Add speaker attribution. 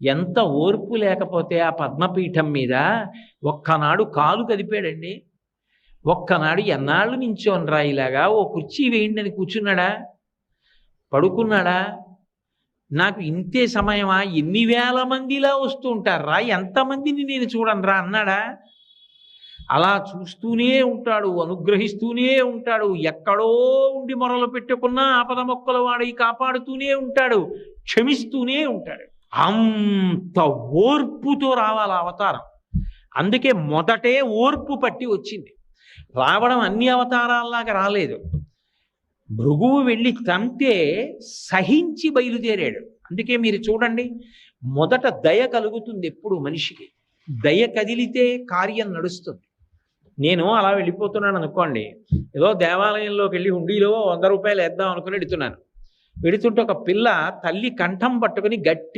Speaker 1: ఎంత ఓర్పు లేకపోతే ఆ పద్మపీఠం మీద ఒక్కనాడు కాలు కదిపాడండి. ఒక్కనాడు ఎన్నాళ్ళు నించోనరా ఇలాగా, ఓ కుర్చీ వేయండి అని కూర్చున్నాడా, పడుకున్నాడా? నాకు ఇంతే సమయమా, ఎన్ని వేల మందిలా వస్తూ ఉంటారా, ఎంతమందిని నేను చూడనురా అన్నాడా? అలా చూస్తూనే ఉంటాడు, అనుగ్రహిస్తూనే ఉంటాడు. ఎక్కడో ఉండి మొరలు పెట్టుకున్నా ఆపద మొక్కల వాడి కాపాడుతూనే ఉంటాడు, క్షమిస్తూనే ఉంటాడు. అంత ఓర్పుతో రావాలి అవతారం. అందుకే మొదటే ఓర్పు పట్టి వచ్చింది. రావడం అన్ని అవతారాల్లాగా రాలేదు. భృగువు వెళ్ళి తంతే సహించి బయలుదేరాడు. అందుకే మీరు చూడండి, మొదట దయ కలుగుతుంది ఎప్పుడు మనిషికి. దయ కదిలితే కార్యం నడుస్తుంది. నేను అలా వెళ్ళిపోతున్నాను అనుకోండి, ఏదో దేవాలయంలోకి వెళ్ళి హుండీలో 100 రూపాయలు వేద్దాం అనుకుని వెడుతున్నాను. వెడుతుంటే ఒక పిల్ల తల్లి కంఠం పట్టుకుని గట్టి